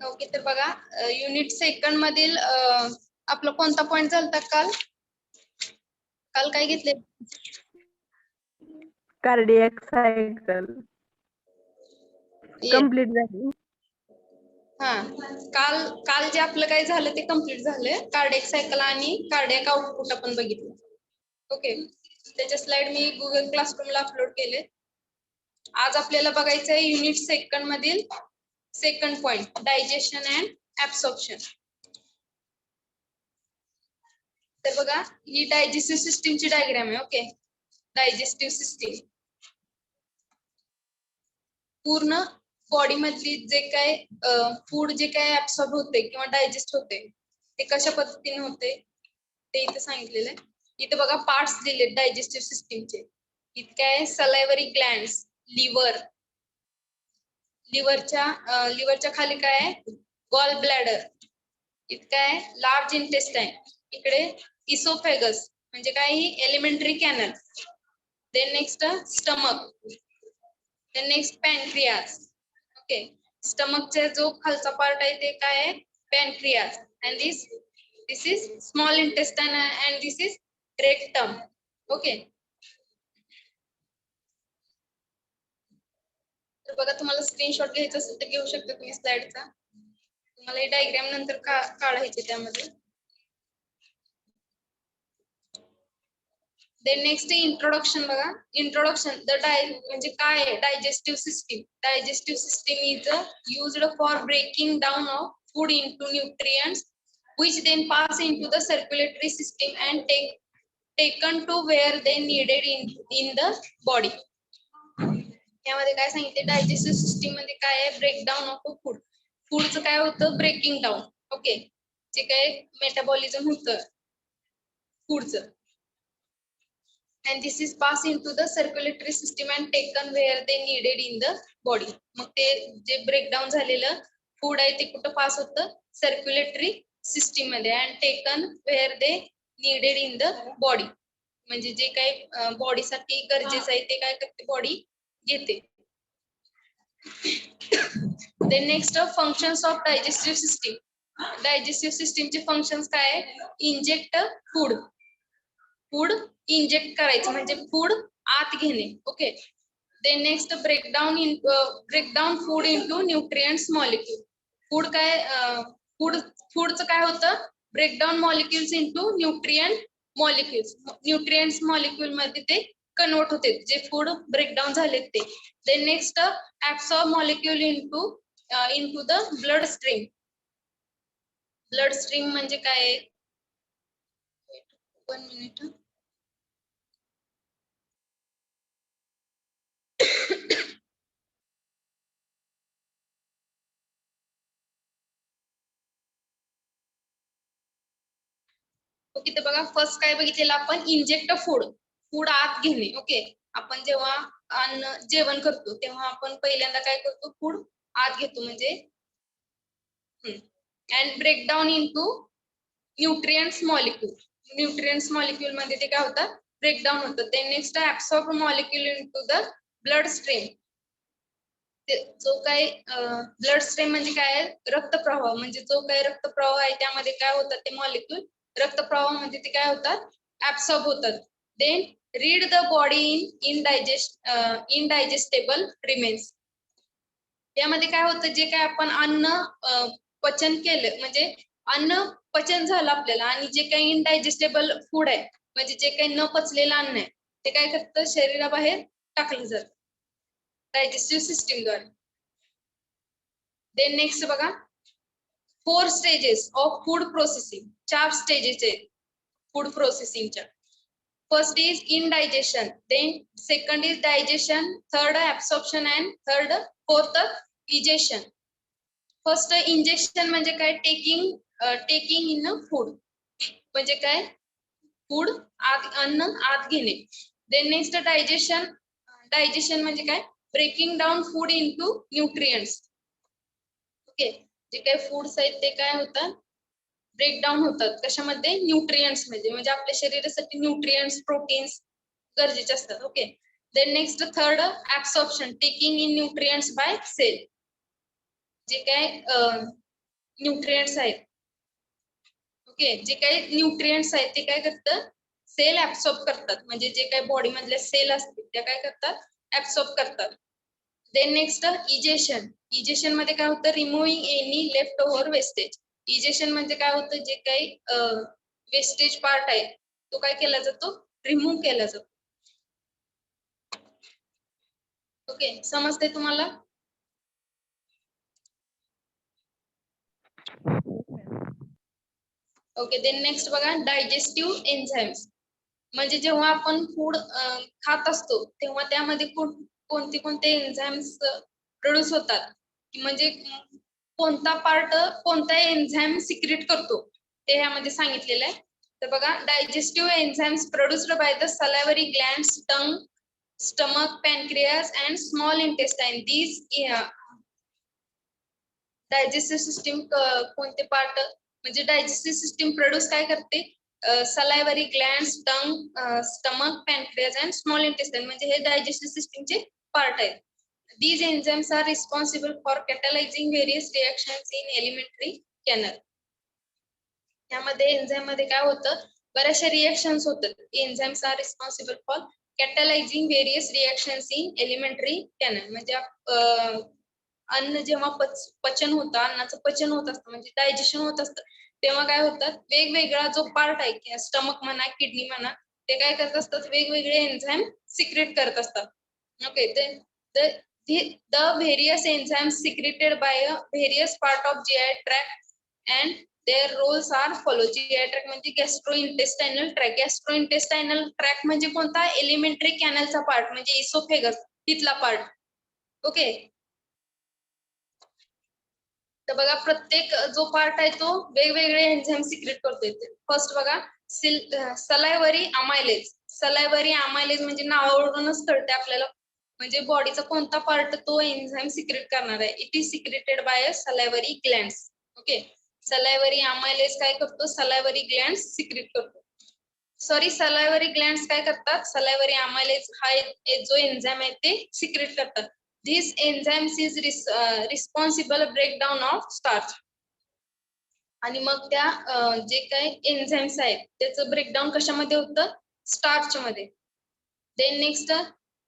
Okay, तर बघा unit second मधील आपलं कोणता पॉइंट झालता काल? काल काय घेतले? कार्डियक सायकल कंप्लीट झाली. हा, काल काल जे आपलं काय झालं ते कम्प्लीट झालंय. कार्डियक सायकल आणि कार्डियक आउटपुट आपण बघितलं. ओके, त्याचे स्लाइड मी गुगल क्लासरूमला अपलोड केले. आज आपल्याला बघायचं आहे युनिट सेकंड मधील second point, digestion and absorption. तर बघा, ही डायजेस्टिव्ह सिस्टीमची डायग्राम आहे. ओके, डायजेस्टिव्ह सिस्टीम पूर्ण बॉडी मधली जे काय फूड जे काय ऍब्सॉर्ब होते किंवा डायजेस्ट होते ते कशा पद्धतीने होते ते इथे सांगितलेलं आहे. इथे बघा पार्ट्स दिले डायजेस्टिव्ह सिस्टीमचे. इथे काय सलायव्हरी ग्लँड्स, लिव्हरच्या खाली काय आहे गॉल ब्लॅडर, इथे काय लार्ज इंटेस्टाईन, इकडे इसोफेगस म्हणजे काय ही alimentary canal, then next stomach, then next pancreas. Okay, स्टमकचा जो खालचा पार्ट आहे ते काय आहे pancreas, and this is small intestine and this is rectum. Okay, तर बघा तुम्हाला स्क्रीनशॉट घ्यायचा असेल तर घेऊ शकता तुम्ही स्लाइडचा. तुम्हाला हे डायग्राम नंतर काढायचे त्यामध्ये. देन नेक्स्ट इंट्रोडक्शन बघा. इंट्रोडक्शन म्हणजे काय आहे digestive system. Digestive system is used for breaking down of food into nutrients which then pass into the circulatory system and taken to where they needed in the body. यामध्ये काय सांगितले digestive system मध्ये काय आहे breakdown of food. फूडचं काय होतं breaking down. Okay, जे काय मेटाबॉलिझम होतं फूडचं, and this is pass into the circulatory system and taken where they needed in the body. मग ते जे ब्रेकडाऊन झालेलं फूड आहे ते कुठं पास होतं सर्क्युलेटरी सिस्टीम मध्ये, and taken where they needed in the body म्हणजे जे काही बॉडीसाठी गरजेचं आहे ते काय करते बॉडी घेते. Then next functions of digestive system. Digestive सिस्टीमचे फंक्शन्स काय आहे इंजेक्ट फूड इंजेक्ट करायचं म्हणजे फूड आत घेणे. Okay, then next breakdown food into nutrients molecule. फूडचं काय होतं breakdown molecules into nutrients molecule मध्ये ते कन्वर्ट होते जे फूड ब्रेकडाऊन झाले ते. Then next absorb molecule into the blood stream. Blood stream म्हणजे काय 1 मिनिट. ओके, तर बघा फर्स्ट काय बघितलेलं आपण इंजेक्ट फूड आत घेणे. ओके, आपण जेव्हा जेवण करतो तेव्हा आपण पहिल्यांदा काय करतो फूड आत घेतो म्हणजे and breakdown into nutrients molecule मध्ये ते काय होतात ब्रेकडाऊन होतं. ते next absorb molecule into the blood stream. जो काही ब्लड स्ट्रीम म्हणजे काय रक्तप्रवाह, म्हणजे जो काही रक्तप्रवाह आहे त्यामध्ये काय होतात ते मॉलिक्यूल रक्तप्रवाहामध्ये ते काय होतात ऍब्सॉर्ब होतात. Then rid the body indigestible remains. यामध्ये काय होतं जे काय आपण अन्न पचन केलं म्हणजे अन्न पचन झालं आपल्याला आणि जे काही इनडायजेस्टेबल फूड आहे म्हणजे जे काही न पचलेलं अन्न आहे ते काय करतं शरीराबाहेर टाकलं जातं डायजेस्टिव्ह सिस्टीम द्वारे. देन नेक्स्ट बघा 4 stages of food processing. 4 stages आहेत फूड प्रोसेसिंगच्या. First is ingestion, then second is digestion, third absorption and fourth egestion. First ingestion म्हणजे काय टेकिंग इन फूड म्हणजे काय फूड अन्न आत घेणे. देन नेक्स्ट डायजेशन म्हणजे काय breaking down food into nutrients. Okay, जे काही फूड्स आहेत ते काय होतात ब्रेकडाऊन होतात कशामध्ये न्यूट्रिएंट्स म्हणजे आपल्या शरीरासाठी न्यूट्रिएंट्स प्रोटीन्स गरजेचे असतात. Okay, then next third absorption taking in nutrients by cell. जे काय न्यूट्रिएंट्स आहेत. ओके, जे काही न्यूट्रिएंट्स आहेत ते काय करतात, सेल ऍब्सॉर्ब करतात. म्हणजे जे काही बॉडी मधल्या सेल असतील त्या काय करतात, ऍब्सॉर्ब करतात. Then next egestion. इजेशन मध्ये काय होतं, removing any left over wastage. Egestion म्हणजे काय होतं, जे काही वेस्टेज पार्ट आहे तो काय केला जातो, रिमूव्ह केला जातो. ओके, समजते तुम्हाला? ओके, देन नेक्स्ट बघा डायजेस्टिव्ह एन्झाइम्स. म्हणजे जेव्हा आपण फूड खात असतो तेव्हा त्यामध्ये कोणते कोणते एन्झाइम्स प्रोड्यूस होतात, म्हणजे कोणता पार्ट कोणता एन्झाइम सिक्रेट करतो ते ह्यामध्ये सांगितलेलं आहे. तर बघा, digestive enzymes produced by the salivary glands, tongue, stomach, pancreas and small intestine. These digestive system कोणते पार्ट, म्हणजे डायजेस्टिव्ह सिस्टीम प्रोड्यूस काय करते, salivary glands, tongue, stomach, pancreas and small intestine, म्हणजे हे डायजेस्टिव्ह सिस्टीमचे पार्ट आहेत. These enzymes are responsible for catalyzing various reactions in alimentary canal. यामध्ये enzyme मध्ये काय होतं, बऱ्याचशा रिएक्शन्स होतात. Enzymes are responsible for catalysing various reactions in alimentary canal. म्हणजे अन्न जेव्हा पचन होतं, अन्नाचं पचन होत असतं म्हणजे डायजेशन होत असतं, तेव्हा काय होतात, वेगवेगळा जो पार्ट आहे, स्टमक म्हणा, किडनी म्हणा, ते काय करत असतात, वेगवेगळे एन्झाइम सिक्रेट करत असतात. Okay, the various enzymes secreted by a various part of GI tract and their roles are follow. GI tract म्हणजे गॅस्ट्रोइंटेस्टायनल ट्रॅक. गॅस्ट्रोइंटेस्टायनल ट्रॅक म्हणजे कोणता, एलिमेंटरी कॅनलचा पार्ट, म्हणजे इसोफेगस तिथला पार्ट. ओके, तर बघा प्रत्येक जो पार्ट आहे तो वेगवेगळे एन्झाइम सिक्रेट करतो. फर्स्ट बघा, सलायव्हरी अमायलेज. सलायव्हरी अमायलेज म्हणजे नावावरूनच कळते आपल्याला, म्हणजे बॉडीचा कोणता पार्ट तो एन्झाइम सिक्रेट करणार आहे. It is secreted by salivary glands. Okay, salivary amylase काय करतो, सलायव्हरी ग्लँड्स सिक्रेट करतो. सॉरी, सलायव्हरी ग्लँड्स काय करतात, सलायव्हरी अमायलेज हा जो एन्झाइम आहे ते सिक्रेट करतात. This enzymes is responsible breakdown of starch. आणि मग त्या जे काही एन्झाइम्स आहेत त्याचं ब्रेकडाऊन कशामध्ये होतं, स्टार्च मध्ये. Then next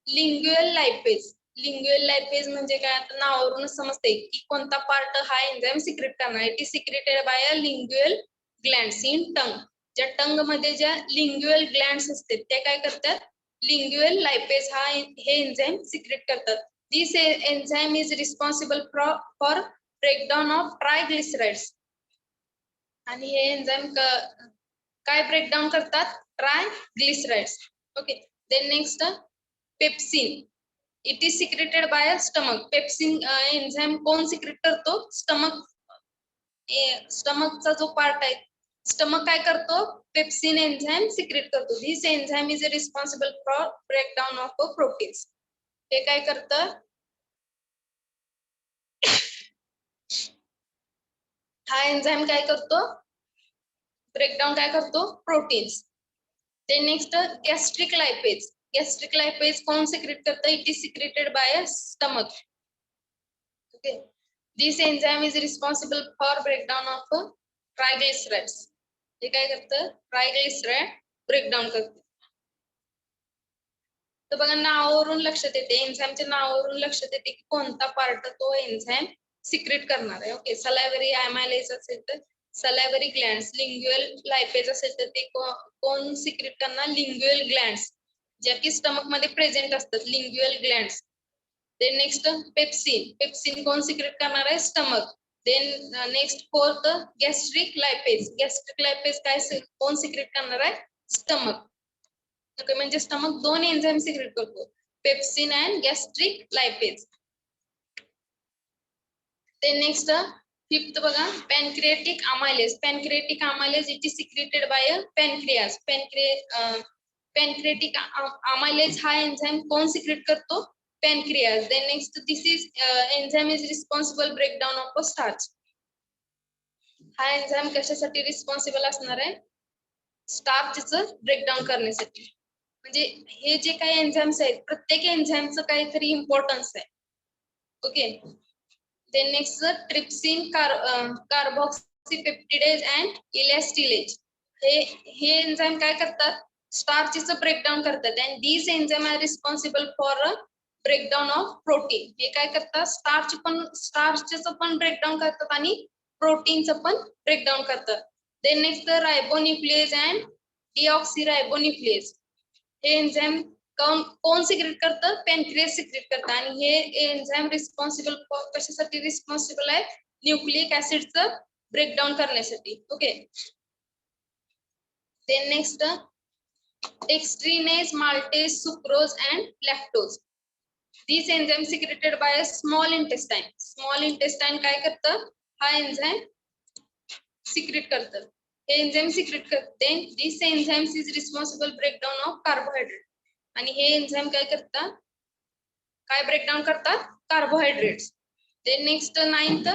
लिंग्युअल लायपेज. लिंग्युअल लायपेज म्हणजे काय, आता नावावरूनच समजते की कोणता पार्ट हा एन्झाइम सिक्रेट करणार. It is secreted by a lingual glands in tongue. ज्या टंग मध्ये ज्या लिंग्युअल ग्लँड्स असतात त्या काय करतात, लिंग्युअल लायपेज हा हे एन्झाइम सिक्रेट करतात. This enzyme is responsible for breakdown of triglycerides. आणि हे एन्झाइम काय ब्रेकडाऊन करतात, triglycerides. Okay, then next pepsin. It is secreted by stomach. Pepsin enzyme कोण सिक्रेट करतो, स्टमक. स्टमकचा जो पार्ट आहे, स्टमक काय करतो, पेप्सिन एन्झाइम सिक्रेट करतो. This enzyme is responsible for breakdown of proteins. हे काय करतं, हा एन्झाइम काय करतो, ब्रेकडाऊन काय करतो, प्रोटीन्स. ते next gastric lipase. Gastric lipase कोण सिक्रेट करतं, it is secreted by stomach. Okay, this enzyme is responsible for breakdown of triglycerides. हे काय करतं, ट्रायग्लिसराइड ब्रेकडाऊन करतं. तर बघा, नावावरून लक्षात येते, एन्झाइमच्या नावावरून लक्षात येते की कोणता पार्ट तो एन्झाइम सिक्रेट करणार आहे. ओके, सलायव्हरी अमायलेज असेल तर सलायव्हरी ग्लँड्स, लिंग्युअल लायपेज असेल तर ते कोण सिक्रेट करणार, लिंग्युअल ग्लँड्स, ज्या की स्टमक मध्ये प्रेझेंट असतात, lingual glands. Then next pepsin. Pepsin कोण सिक्रेट करणार आहे, stomach. Then next fourth gastric lipase. Gastric lipase काय कोण सिक्रेट करणार आहे, स्टमक. ओके, म्हणजे स्टमक दोन एन्झाइम सिक्रेट करतो, पेप्सिन अँड गॅस्ट्रिक लायपेज. ते नेक्स्ट फिफ्थ बघा, pancreatic amylase. Pancreatic amylase it is secreted by pancreas. Pancreatic amylase हा एन्झाइम कोण सिक्रेट करतो, pancreas. Then next this is enzyme is responsible breakdown of starch. हा enzyme कशासाठी responsible असणार आहे, स्टार्चचं breakdown करण्यासाठी. म्हणजे हे जे काही एन्झाइम्स आहेत प्रत्येक एन्झाइमचं काहीतरी इम्पॉर्टन्स आहे. Okay, Then next trypsin, carboxypeptidase and elastase. हे एन्झाईम काय करतात, स्टार्चचं ब्रेकडाऊन करतात and these enzymes are responsible for a breakdown of protein. हे काय करतात, स्टार्चचं पण ब्रेकडाऊन करतात आणि प्रोटीनचं पण ब्रेकडाऊन करतात. Then next रायबोन्यूक्लियेज and deoxyribonuclease. हे एन्झाईम कोण सिक्रेट करतं, पॅनक्रियास सिक्रेट करतं आणि हे एन्झाईम रिस्पॉन्सिबल कशासाठी रिस्पॉन्सिबल आहे, न्यूक्लिक ऍसिडचं ब्रेकडाऊन करण्यासाठी. Okay. Then next dextrinase, maltase, sucrose and lactose. These enzymes secreted by a small intestine. Small intestine काय करतं, हा एन्झाईम सिक्रेट करतं. हे एन्झाईम सिक्रेट करते. This enzymes is responsible breakdown of carbohydrate. आणि हे एन्झाईम काय करतात, काय ब्रेकडाऊन करतात, carbohydrates. Then next 9th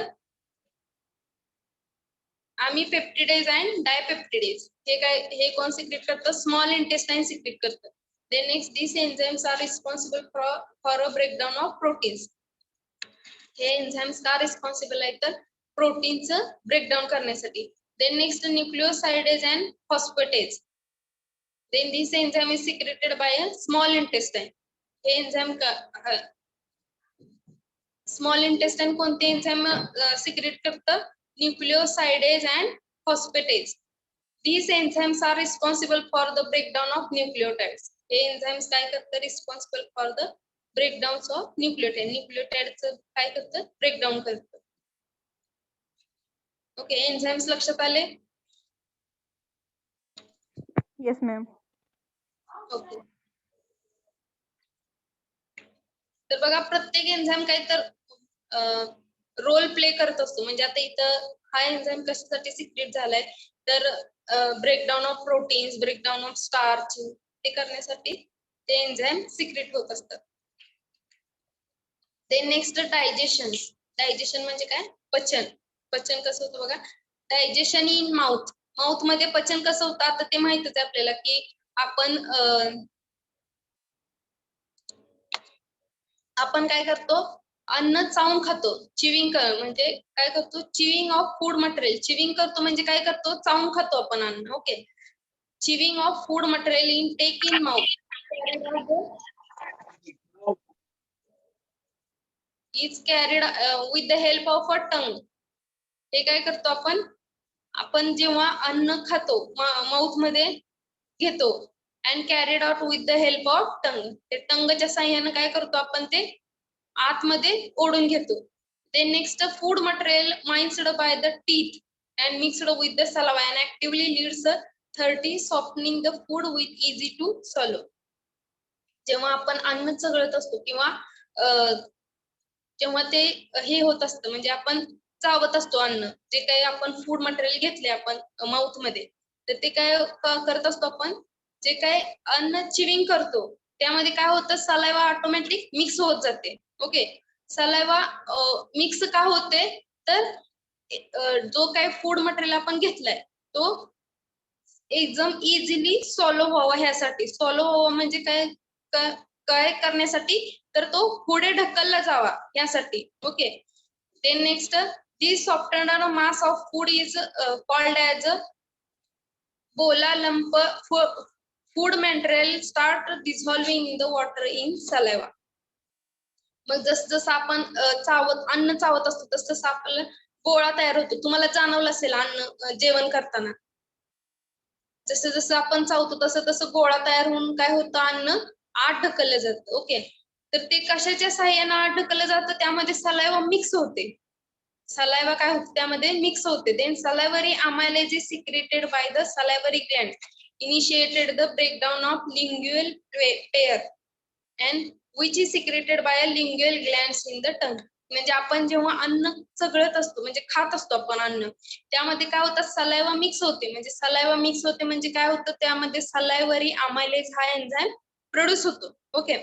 aminopeptidase and dipeptidase. हे कोण सिक्रेट करतं, स्मॉल इंटेस्टाइन सिक्रेट करतं. Then next these enzymes are responsible for a breakdown of proteins. हे एन्झाईम्स का रिस्पॉन्सिबल आहेत, तर प्रोटीनचं ब्रेकडाऊन करण्यासाठी. Then next nucleosides and phosphatase. Then this enzyme is secreted by a small intestine. हे enzyme small intestine कोणते enzyme secret करतं, nucleosides and phosphatase. These enzymes are responsible for the breakdown of nucleotides. हे enzymes काय करतं, responsible for the breakdowns of nucleotide. न्यूक्लियोटाइडचं काय करतं, breakdown करतं. Okay, enzymes लक्षात आले? Yes, ma'am. ओके. तर बघा, प्रत्येक एन्झाईम काय तर रोल प्ले करत असतो. म्हणजे आता इथं हा एन्झाईम कशासाठी सिक्रेट झालाय, तर breakdown of proteins, breakdown of starch हे करण्यासाठी ते एन्झाईम सिक्रेट होत असतात. ते नेक्स्ट डायजेशन. डायजेशन म्हणजे काय, पचन. पचन कसं होतं बघा, डायजेशन इन माउथ. माउथ मध्ये पचन कसं होतं, आता ते माहितच आहे आपल्याला की आपण काय करतो, अन्न चावून खातो. चिविंग म्हणजे काय करतो, chewing of food material. Chewing करतो म्हणजे काय करतो, चावून खातो आपण अन्न. Okay. Chewing of food material intake in mouth is carried with the help of a tongue. हे काय करतो आपण जेव्हा अन्न खातो माउथ मध्ये घेतो and carried out with the help of tongue. ते टंगच्या साहाय्याने काय करतो आपण, ते आतमध्ये ओढून घेतो. Then next food material minced by the teeth and mixed with the saliva and actively leads the thirty, softening the food with easy to swallow. जेव्हा आपण अन्न चघळत असतो किंवा जेव्हा ते हे होत असतं, म्हणजे आपण चावत असतो अन्न, जे काही आपण फूड मटेरियल घेतले आपण माउथ मध्ये, तर ते काय करत असतो आपण, जे काय अन्न चिविंग करतो त्यामध्ये काय होतं, सलाइवा ऑटोमॅटिक मिक्स होत जाते. ओके. सलाइवा मिक्स का होते, तर जो काय फूड मटेरियल आपण घेतलाय तो एकदम इझिली सॉलो व्हावा ह्यासाठी. सॉलो व्हावा म्हणजे काय करण्यासाठी, तर तो पुढे ढकलला जावा यासाठी. Okay. Then next this softened mass of food is called as bola lump. Food material start dissolving in the water in saliva. मग जसं आपण अन्न चावत असतो तसं आपल्याला गोळा तयार होतो. तुम्हाला जाणवलं असेल अन्न जेवण करताना, जसं जसं आपण चावतो तसं तसं गोळा तयार होऊन काय होतं, अन्न आत ढकललं जातं. ओके. तर ते कशाच्या साहाय्याने आत ढकललं जातं, त्यामध्ये सलाइवा मिक्स होते. सलाइवा काय होते, त्यामध्ये मिक्स होते. Then salivary amylase is secreted by the salivary gland, initiated the breakdown of lingual pair and which is secreted by a lingual glands in the tongue. म्हणजे आपण जेव्हा अन्न चघळत असतो, म्हणजे खात असतो आपण अन्न, त्यामध्ये काय होतं, सलाइवा मिक्स होते. म्हणजे सलाइवा मिक्स होते म्हणजे काय होतं, त्यामध्ये salivary amylase हा एन्झाईम प्रोड्यूस होतो. ओके.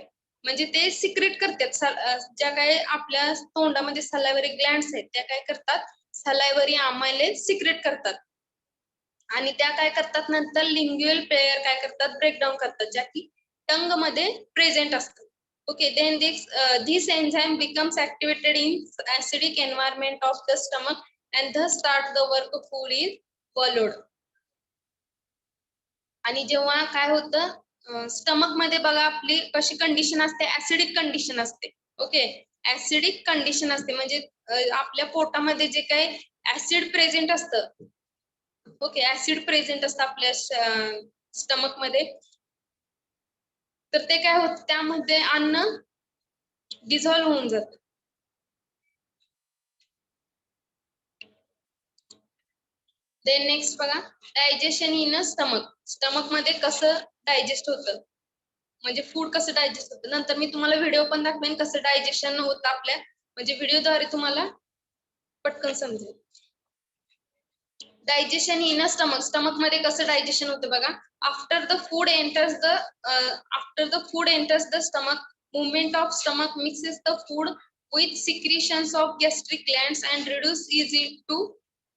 म्हणजे ते सिक्रेट करतात. ज्या काय आपल्या तोंडामध्ये सलाइवरी ग्लँड्स आहेत त्या काय करतात, सलाइवरी अमायलेज सिक्रेट करतात आणि त्या काय करतात, नंतर लिंग्युअल पेयर काय करतात, ब्रेकडाऊन करतात, ज्या की टंग मध्ये प्रेझेंट असतात. Okay, then this enzyme becomes activated in acidic environment of the stomach and thus start the work food is swallowed. आणि जेव्हा काय होतं स्टमक मध्ये बघा आपली कशी कंडिशन असते, ऍसिडिक कंडिशन असते. ओके, ऍसिडिक कंडिशन असते म्हणजे आपल्या पोटामध्ये जे काही ऍसिड प्रेझेंट असतं. ओके, ऍसिड प्रेझेंट असतं आपल्या स्टमक मध्ये, तर ते काय होत त्यामध्ये अन्न डिझॉल्व्ह होऊन जात. देन नेक्स्ट बघा, डायजेशन इन स्टमक. स्टमक मध्ये कसं डायजेस्ट होतं म्हणजे फूड कसं डायजेस्ट होतं. नंतर मी तुम्हाला व्हिडिओ पण दाखवेन कसं डायजेशन होतं आपल्या, म्हणजे व्हिडिओद्वारे तुम्हाला पटकन समजेल. Digestion in stomach. स्टमक मध्ये कसं डायजेशन होतं बघा. After the food enters the stomach, movement of stomach mixes the food with secretions of gastric glands and reduce it to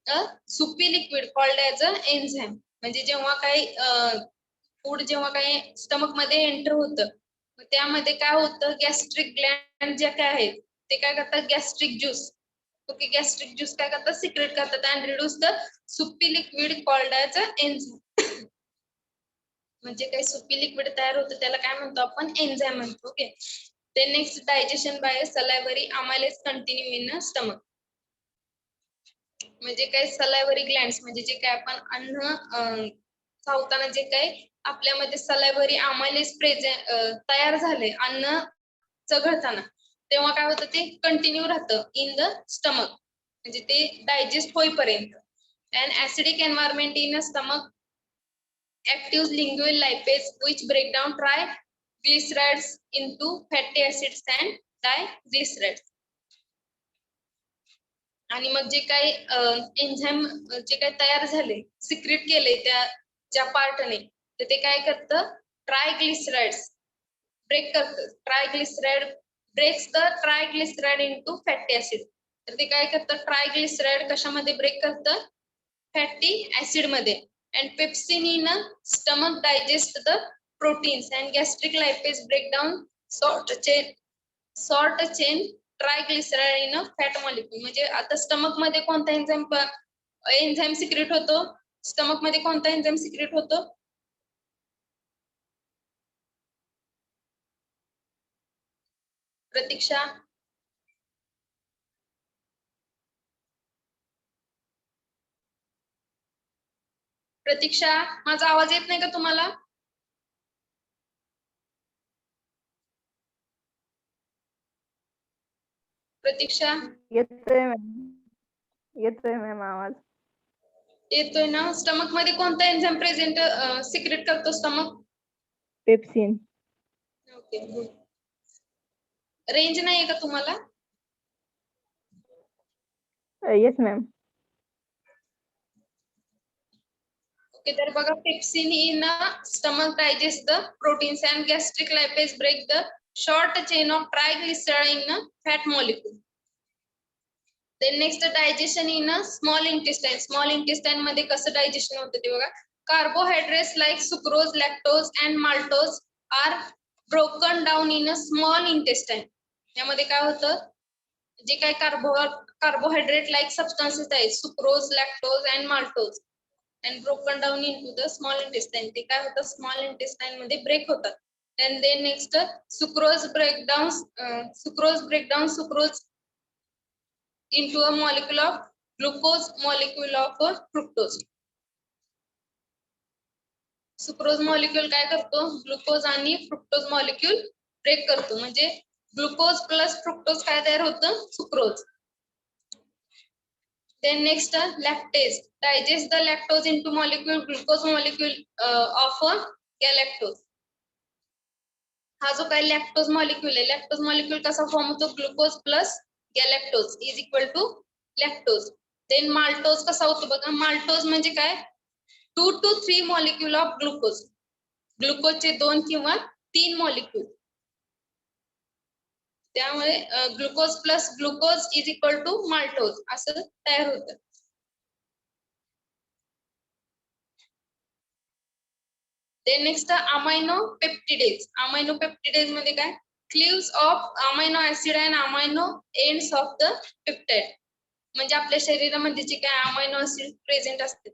a soupy liquid called as a enzyme. म्हणजे जेव्हा काही food जेव्हा काही स्टमक मध्ये एंटर होतं त्यामध्ये काय होतं, गॅस्ट्रिक ग्लॅन्ड जे काय आहेत ते काय करतात, gastric juice. Okay, gastric juice काय करतात, सिक्रेट करतात and reduce the soupy liquid called as a enzyme. म्हणजे काही सुपी लिक्विड तयार होतं त्याला काय म्हणतो आपण, एन्झाइम म्हणतो. ओके, ते next digestion by salivary amylase continue in stomach. म्हणजे काय सलायव्हरी ग्लँड्स म्हणजे जे काय आपण अन्न चावताना जे काही आपल्यामध्ये सलायव्हरी अमायलेज तयार झाले अन्न चघळताना, तेव्हा काय होतं ते कंटिन्यू राहतं इन द स्टमक म्हणजे ते डायजेस्ट होईपर्यंत. And acidic environment in stomach actives lingual lipase which break down triglycerides into fatty acids and diglycerides. आणि मग जे काही एन्झाइम जे काही तयार झाले, सिक्रेट केले त्या ज्या पार्टने, तर ते काय करतं, ट्रायग्लिसराइड्स ब्रेक करतं. Triglyceride breaks the triglyceride into fatty acid. तर ते काय करतं, ट्रायग्लिसराइड कशामध्ये ब्रेक करतं, फॅटी ऍसिड मध्ये. And pepsin in a stomach digest the proteins and gastric lipase break down short chain triglyceride in a fat molecule. म्हणजे आता stomach मध्ये कोणता एन्झाइम सिक्रेट होतो, स्टमक मध्ये कोणता एन्झाइम सिक्रेट होतो, प्रतीक्षा. प्रतीक्षा, माझा आवाज येत नाही का तुम्हाला? प्रतीक्षा येतोय मॅम आवाज. येतोय ना. स्टमक मध्ये कोणता एन्झाइम प्रेझेंट सिक्रेट करतो stomach? Pepsin. Okay, good. Range नाहीये का तुम्हाला? Yes ma'am. ओके, तर बघा, pepsin in stomach digest the proteins and gastric lipase break the short chain of triglyceride in fat molecule. Then next digestion in small intestine. Small intestine मध्ये कसं डायजेशन होतं ते बघा. Carbohydrates like sucrose, lactose and maltose are broken down in small intestine. यामध्ये काय होतं, जे काही कार्बोहायड्रेट लाईक सबस्टन्सेस आहेत, sucrose, lactose and maltose, and broken down into the small intestine. ते काय होतं, स्मॉल इंटेस्टाइन मध्ये ब्रेक होतात. and then next sucrose breakdowns sucrose into a molecule of glucose, molecule of fructose. Sucrose molecule काय करतो, glucose आणि fructose molecule break करतो. म्हणजे ग्लुकोज प्लस फ्रुक्टोज काय तयार होतं, sucrose. Then next lactase digest the lactose into molecule glucose molecule of galactose. हा जो काही लॅक्टोज मॉलिक्यूल आहे, लॅक्टोज मॉलिक्यूल कसा फॉर्म होतो, glucose plus galactose is equal to lactose. Then maltose कसा होतो बघा. माल्टोज म्हणजे काय, 2 to 3 मॉलिक्यूल ऑफ ग्लुकोज. ग्लुकोजचे 2 किंवा 3 मॉलिक्यूल. त्यामुळे glucose plus glucose is equal to maltose असं तयार होतं. Next amino peptidase. Amino peptidase मध्ये काय, cleaves off amino acid and amino ends of the peptide. म्हणजे आपल्या शरीरामध्ये जे काय अमायनो ऍसिड प्रेझेंट असते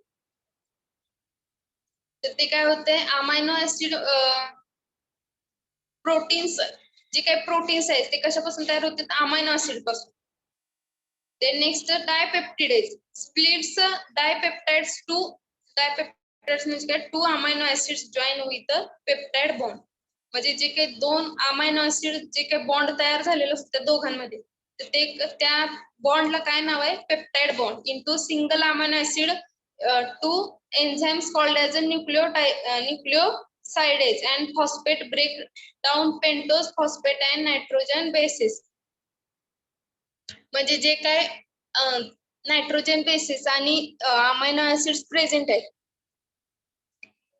तर ते काय होते अमायनो ऍसिड प्रोटीन्स जे काही प्रोटीन्स आहेत ते कशापासून तयार होतात अमायनो ऍसिड पासून. Then next dipeptidase splits dipeptides to dipeptides म्हणजे काय two amino acids join with the peptide bond. म्हणजे जे काही दोन अमायनो ऍसिड जे काही बॉन्ड तयार झालेले असतात त्या दोघांमध्ये तर ते त्या बॉन्डला काय नाव आहे peptide bond into single amino acid two enzymes called as a nucleosidase and phosphate break down pentose phosphate and nitrogen bases. म्हणजे जे काय नायट्रोजन बेसिस आणि अमायनो ऍसिड्स प्रेझेंट आहेत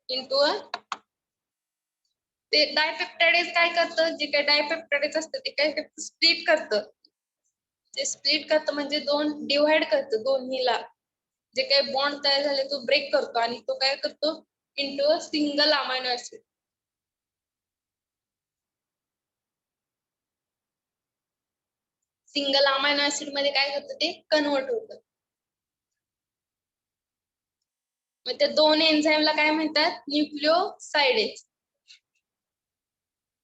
इंटू ते डायपेप्टाइडेज काय करतं जे काय डायपेप्टाइडेज असतं ते काय करतं स्प्लिट करतं. ते स्प्लिट करतं म्हणजे दोन डिव्हाइड करतं दोन्हीला जे काही बॉन्ड तयार झाले तो ब्रेक करतो आणि तो काय करतो into single amino acid. Single amino acid मध्ये काय करतं ते कन्वर्ट होतं. मग त्या दोन एन्झाईमला काय म्हणतात न्यूक्लिओसाइडेज.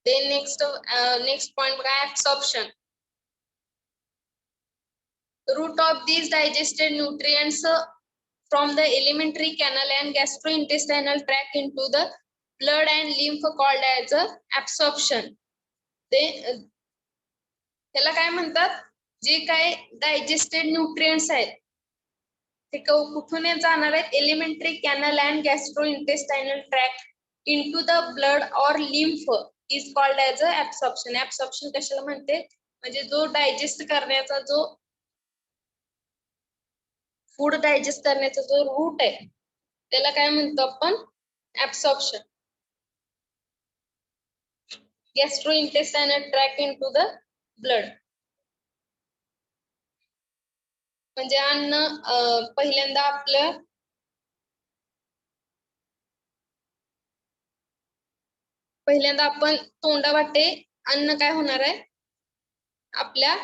Then next point बघा absorption. Root of these digested nutrients from the alimentary canal and gastrointestinal tract into the blood and lymph called as absorption. त्याला काय म्हणतात जे काय डायजेस्टेड न्यूट्रिएंट्स आहेत ते कुठून जाणार आहेत alimentary canal and gastrointestinal tract into the blood or lymph is called as a absorption. Absorption कशाला म्हणते म्हणजे जो डायजेस्ट करण्याचा जो फूड डायजेस्ट करण्याचा जो रूट आहे त्याला काय म्हणतो आपण absorption. Gastrointestinal tract into the blood म्हणजे अन्न पहिल्यांदा आपण तोंडावाटे अन्न काय होणार आहे आपल्या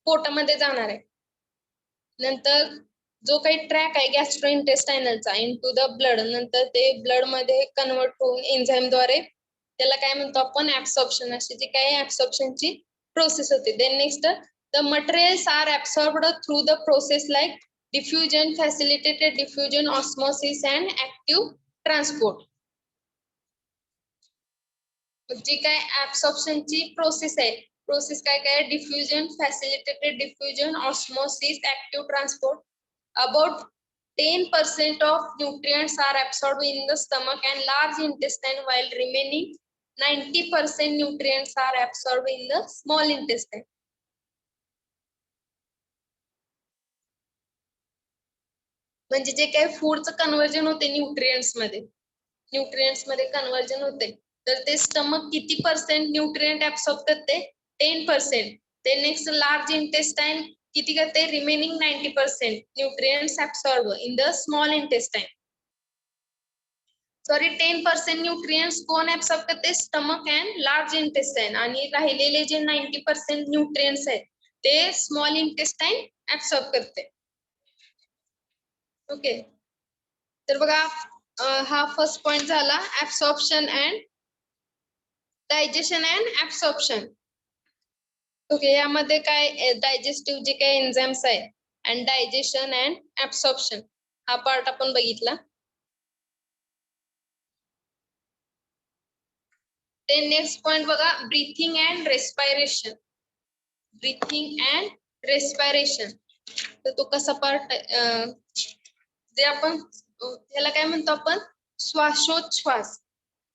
पोटामध्ये जाणार आहे. नंतर जो काही ट्रॅक आहे गॅस्ट्रोइंटेस्टायनलचा इनटू द ब्लड नंतर ते ब्लड मध्ये कन्वर्ट होऊन एन्झाईम द्वारे त्याला काय म्हणतो आपण ऍब्सॉर्प्शन. अशी जी काही ऍब्सॉर्प्शनची प्रोसेस होते. Then next the materials are absorbed through the process like diffusion facilitated diffusion osmosis and active transport. जी काय ऍब्सॉर्प्शनची प्रोसेस आहे प्रोसेस काय काय diffusion facilitated diffusion osmosis active transport. About 10% of nutrients are absorbed in the stomach and large intestine while remaining 90% nutrients are absorbed in the small intestine. म्हणजे जे काही फूडचं कन्वर्जन होते न्यूट्रिएंट्स मध्ये कन्वर्जन होते तर ते स्टमक किती पर्सेंट न्यूट्रिएंट ऍब्सॉर्ब करते 10%. ते नेक्स्ट लार्ज इंटेस्टाइन किती करते remaining 90% nutrients absorb in the small intestine. Sorry 10% nutrients कोण ऍब्सॉर्ब करते स्टमक अँड लार्ज इंटेस्टाइन आणि राहिलेले जे 90% न्यूट्रिएंट्स आहेत ते स्मॉल इंटेस्टाइन ऍब्सॉर्ब करते. ओके तर बघा हा फर्स्ट पॉइंट झाला absorption and digestion and absorption. Okay यामध्ये काय डायजेस्टिव्ह जे काही एन्झाइम्स आहे अँड डायजेशन अँड ऍब्सॉर्प्शन हा पार्ट आपण बघितला. ते नेक्स्ट पॉइंट बघा breathing and respiration. Breathing and respiration तर तो कसा पार्ट जे आपण ह्याला काय म्हणतो आपण श्वासोच्छ्वास.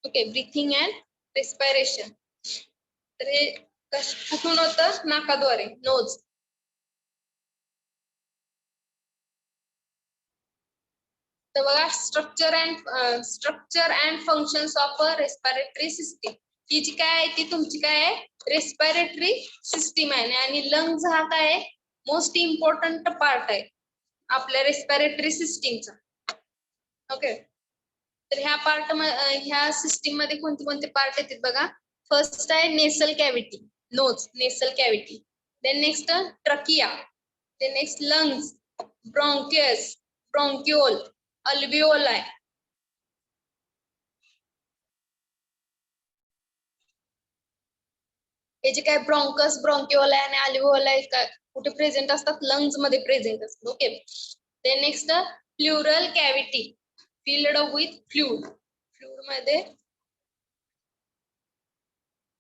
ओके ब्रीथिंग अँड रेस्पायरेशन तर हे कुठून होतं नाकाद्वारे नोज. तर बघा structure and functions of a respiratory system. ही जी काय आहे ती तुमची काय आहे रेस्पिरेटरी सिस्टीम आहे आणि लंग्स हा काय आहे मोस्ट इम्पॉर्टंट पार्ट आहे आपल्या रेस्पिरेटरी सिस्टीमचा. ओके तर ह्या सिस्टीम मध्ये कोणते कोणते पार्ट येतात बघा फर्स्ट आहे nasal cavity, nose, nasal cavity. Then next trachea, then next lungs, bronchus, bronchiole, alveoli. हे जे काय ब्रॉन्कस, ब्रॉन्क्युलाय आणि अल्विओलाय कुठे प्रेझेंट असतात? लंग्स मध्ये प्रेझेंट असतात. Okay. Then next pleural cavity, filled with fluid, fluid मध्ये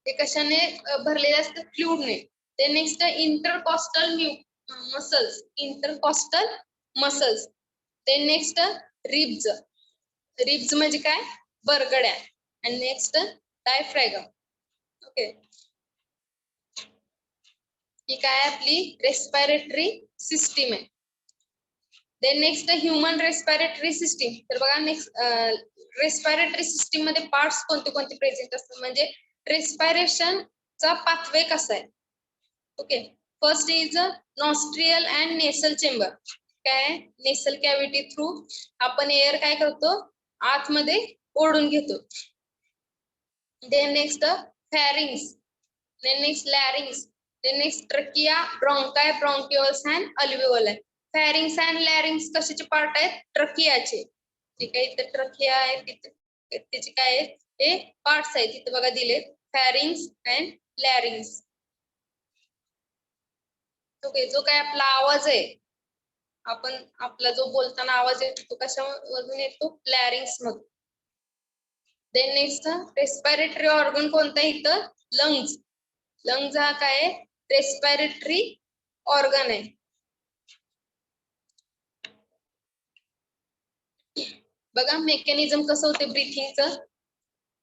ते कशाने भरलेले असतात? फ्लूइडने. Then next intercostal muscles, intercostal muscles. Then next ribs, ribs म्हणजे काय? बरगड्या. आणि नेक्स्ट डायफ्रॅगम. ओके. ही काय आपली रेस्पिरेटरी सिस्टीम आहे. Then next human respiratory system. तर बघा नेक्स्ट रेस्पिरेटरी सिस्टीम मध्ये पार्ट्स कोणते कोणते प्रेझेंट असतात, म्हणजे रेस्पिरेशन चा पाथवे कसा आहे. ओके. फर्स्ट इज नॉस्ट्रियल अँड नेसल चेंबर. काय? नेसल कॅव्हिटी थ्रू आपण एअर काय करतो? आतमध्ये ओढून घेतो. Then next pharynx, then next larynx, then next trachea, bronchi, bronchioles and alveoli. Pharynx and larynx कशाचे पार्ट आहेत? ट्रकियाचे. ठीक आहे, इथे ट्रकिया आहे, तिथे त्याचे काय आहेत? हे पार्ट्स आहेत, तिथे बघा दिले फॅरिंग्स अँड लॅरिंग्स. ओके. जो काय आपला आवाज आहे, आपण आपला जो बोलताना आवाज येतो तो कशामधून येतो? लॅरिंग्स मधून. देन नेक्स्ट रेस्पिरेटरी ऑर्गन कोणता आहे इथं? लंग्स. लंग्स हा काय? रेस्पिरेटरी ऑर्गन आहे. बघा मेकॅनिझम कसं होते ब्रीथिंगचं.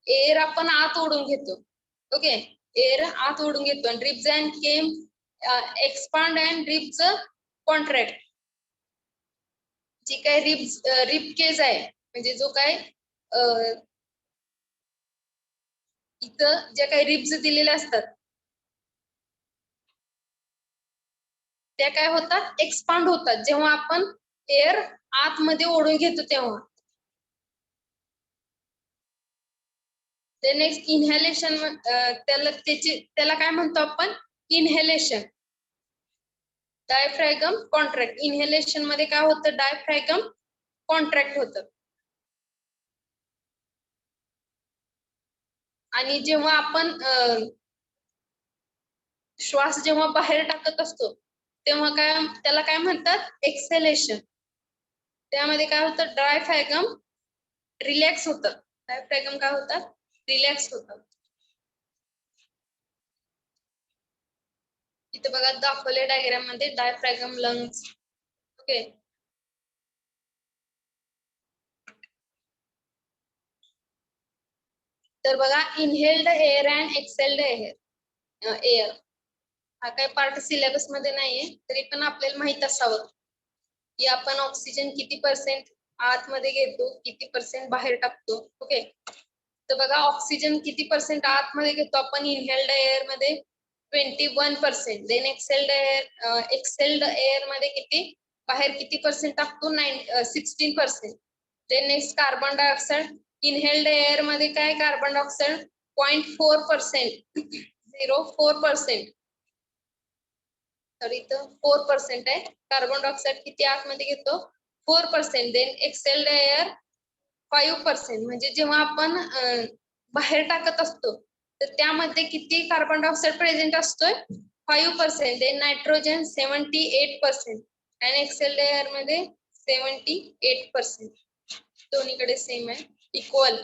एअर आपण आत ओढून घेतो. ओके. एअर आत ओढून घेतो आणि ribs and came expand and ribs contract. जी काय रिब केज आहे, म्हणजे जो काय इथं ज्या काही रिब्स दिलेल्या असतात त्या काय होतात? एक्सपांड होतात जेव्हा आपण एअर आतमध्ये ओढून घेतो तेव्हा. नेक्स्ट इनहेलेशन, त्याला काय म्हणतो आपण? इनहेलेशन. डायफ्रॅगम कॉन्ट्रॅक्ट. इनहेलेशन मध्ये काय होतं? डायफ्रॅगम कॉन्ट्रॅक्ट होतं. आणि जेव्हा आपण श्वास जेव्हा बाहेर टाकत असतो तेव्हा काय त्याला काय म्हणतात? एक्सेलेशन. त्यामध्ये काय होतं? डायफ्रॅगम रिलॅक्स होतं. डायफ्रॅगम काय होतात? रिलॅक्स होतात. इथे बघा दाखवले डायग्राम मध्ये डायफ्रॅगम, लंग्स. ओके. तर बघा inhaled air and exhaled air हा काय पार्ट सिलेबस मध्ये नाहीये, तरी पण आपल्याला माहित असावं की आपण ऑक्सिजन किती पर्सेंट आतमध्ये घेतो, किती पर्सेंट बाहेर टाकतो. ओके. तर बघा ऑक्सिजन किती पर्सेंट आतमध्ये घेतो आपण इनहेल्ड एअर मध्ये? 21%. देन एक्सेल्ड एअर मध्ये किती बाहेर किती पर्सेंट टाकतो? 16%. Then next carbon dioxide. Inhaled air मध्ये काय? Carbon dioxide 0.4%, 0.4%. तर इथं 4% आहे. कार्बन डायऑक्साइड किती आतमध्ये घेतो? 4%. Then exhaled air 5%. म्हणजे जेव्हा आपण बाहेर टाकत असतो तर त्यामध्ये किती कार्बन डायऑक्साइड प्रेझेंट असतोय? 5%. Then nitrogen 78%. आणि एक्सेल्ड एअर मध्ये 78%. दोन्हीकडे सेम आहे, equal.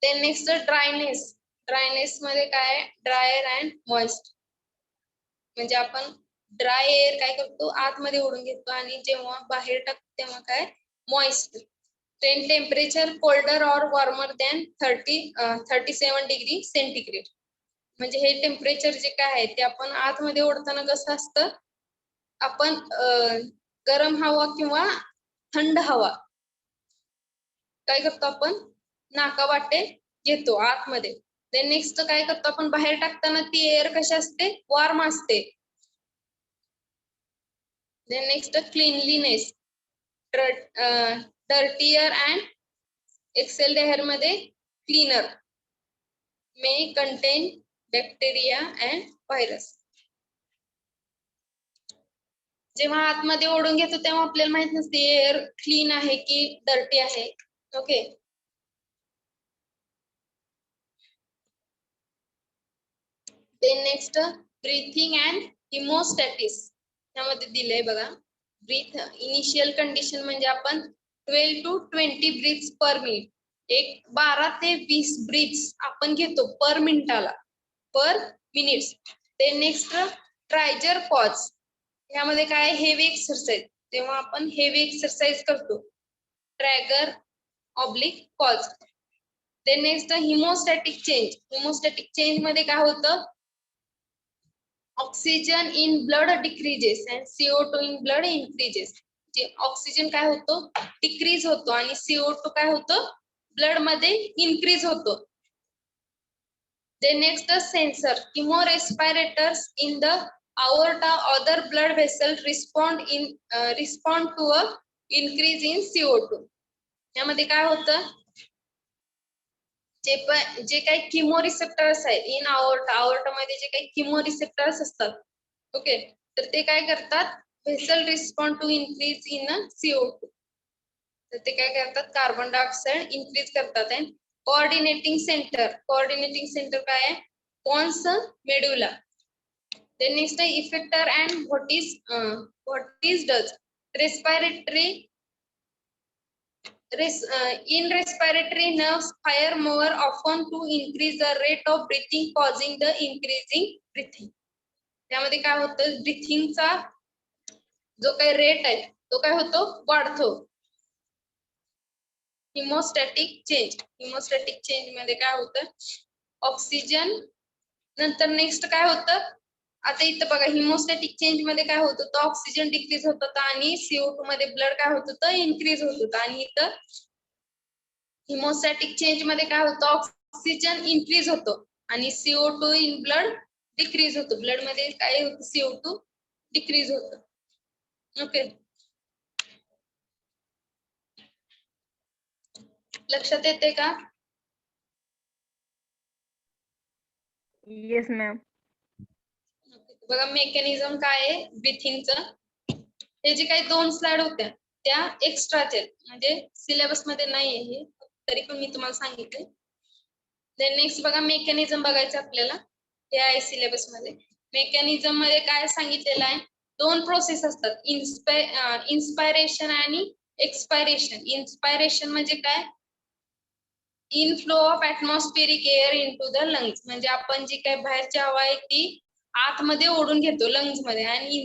Then next dryness. Dryness मध्ये काय? Drier and moist. म्हणजे आपण ड्राय एअर काय करतो? आतमध्ये ओढून घेतो आणि जेव्हा बाहेर टाकतो तेव्हा काय? Moist. Then temperature colder or warmer than 37 degree centigrade. म्हणजे हे टेम्परेचर जे काय आहे ते आपण आतमध्ये ओढताना कसं असतं? आपण गरम हवा किंवा थंड हवा काय करतो? आपण नाकावाटे घेतो आतमध्ये. देन नेक्स्ट काय करतो? आपण बाहेर टाकताना ती एअर कशी असते? वॉर्म असते. Then next cleanliness. Dirty air and exhaled air मध्ये cleaner. may contain bacteria and virus. जेव्हा आतमध्ये ओढून घेतो तेव्हा आपल्याला माहित नसते एअर क्लीन आहे की डर्टी आहे. Okay, then next breathing and hemostasis यामध्ये दिलंय बघा. ब्रीथ इनिशियल कंडिशन म्हणजे आपण 12 to 20 ब्रीथ्स पर मिनिट, एक 12 ते 20 ब्रीथ्स आपण घेतो पर मिनिटाला, पर मिनिट. ते नेक्स्ट ट्रायजर पॉज, यामध्ये काय हेवी एक्सरसाइज, तेव्हा आपण हेवी एक्सरसाइज करतो, ट्रॅगर ऑब्लिक पॉज. ते नेक्स्ट हिमोस्टॅटिक चेंज, हिमोस्टॅटिक चेंज मध्ये काय होतं, oxygen in blood decreases and CO2 in blood increases. जे ऑक्सिजन काय होतो डिक्रीज होतो आणि CO2 काय होतं ब्लड मध्ये इन्क्रीज होतो. Then next sensor, chemorespirators in the aorta other blood vessels respond to a increase in CO2. यामध्ये काय होतं, जे काही किमो रिसेप्टर्स आहेत इन आवर्टा मध्ये जे काही किमो रिसेप्टर्स असतात, ओके, तर ते काय करतात, vessel respond to increase in CO2, तर ते काय करतात कार्बन डायऑक्साइड इन्क्रीज करतात. आणि कोऑर्डिनेटिंग सेंटर काय आहे, pons medulla. Then next effector and what is does respiratory in respiratory nerves fire more often to increase the rate of breathing, causing the increasing breathing. त्यामध्ये काय होतं, ब्रीथिंगचा जो काही rate आहे तो काय होतो वाढतो. हिमोस्टॅटिक चेंज मध्ये काय होतं, ऑक्सिजन नंतर नेक्स्ट काय होतं, आता इथं बघा हिमोस्टॅटिक चेंज मध्ये काय होत होतं, ऑक्सिजन डिक्रीज होत होतं आणि CO2 मध्ये ब्लड काय होत होतं इन्क्रीज होत होतं. आणि इथं हिमोस्टॅटिक चेंज मध्ये काय होतं, ऑक्सिजन इन्क्रीज होतो आणि CO2 इन ब्लड डिक्रीज होतो, ब्लड मध्ये काय होतं CO2 डिक्रीज होतं. ओके, लक्षात येते का? Yes, ma'am. बघा मेकॅनिझम काय आहे ब्रीथिंगचं, हे जे काही 2 स्लाइड होत्या त्या एक्स्ट्राचे म्हणजे सिलेबस मध्ये नाहीये हे, तरी पण मी तुम्हाला सांगितले. देन नेक्स्ट बघा मेकॅनिझम बघायचं आपल्याला, हे आहे सिलेबस मध्ये. मेकॅनिझम मध्ये काय सांगितलेलं आहे, 2 प्रोसेस असतात, इन्स्पायरेशन आणि एक्सपायरेशन. इन्स्पायरेशन म्हणजे काय, inflow of atmospheric air into the lungs, म्हणजे आपण जी काही बाहेरची हवा आहे ती आतमध्ये ओढून घेतो लंग्स मध्ये. आणि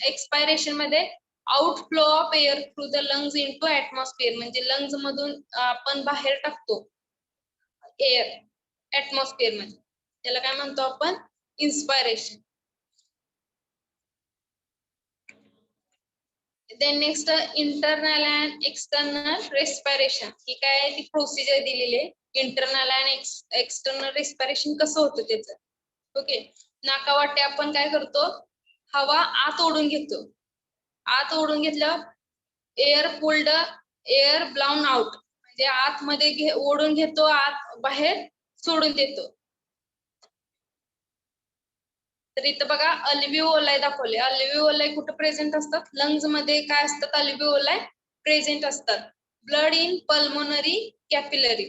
एक्सपायरेशन मध्ये outflow of air through the lungs into atmosphere, म्हणजे लंग्स मधून आपण बाहेर टाकतो एअर ऍटमॉस्फिअर मध्ये, त्याला काय म्हणतो आपण inspiration. Then next internal and external respiration, ही काय आहे ती प्रोसिजर दिलेली आहे. इंटरनल अँड एक्सटर्नल रेस्पिरेशन कसं होतं त्याचं. ओके, नाकावाटे आपण काय करतो, हवा आत ओढून घेतो, आत ओढून घेतल्यावर एअर ब्लाउन आउट, म्हणजे आतमध्ये ओढून घेतो, आत बाहेर सोडून देतो. तर इथं बघा अल्व्हिओलाई दाखवले, अल्व्हिओलाई कुठे प्रेझेंट असतात, लंग्स मध्ये काय असतात, अल्व्हिओलाई प्रेझेंट असतात. Blood in pulmonary capillary,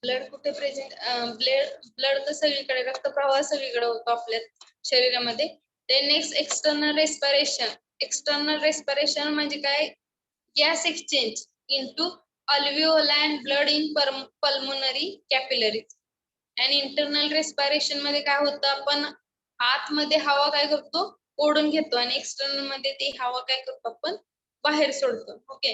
blood कुठे प्रेझेंट, ब्लड तर सगळीकडे, रक्तप्रवाह सगळीकडे होतो आपल्या शरीरामध्ये. ते नेक्स्ट एक्सटर्नल रेस्पिरेशन म्हणजे काय, gas exchange into अल्व्हिओलाई and blood in pulmonary capillary. आणि इंटरनल रेस्पिरेशन मध्ये काय होतं, आपण आतमध्ये हवा काय करतो ओढून घेतो आणि एक्सटर्नल मध्ये ती हवा काय करतो आपण बाहेर सोडतो. ओके,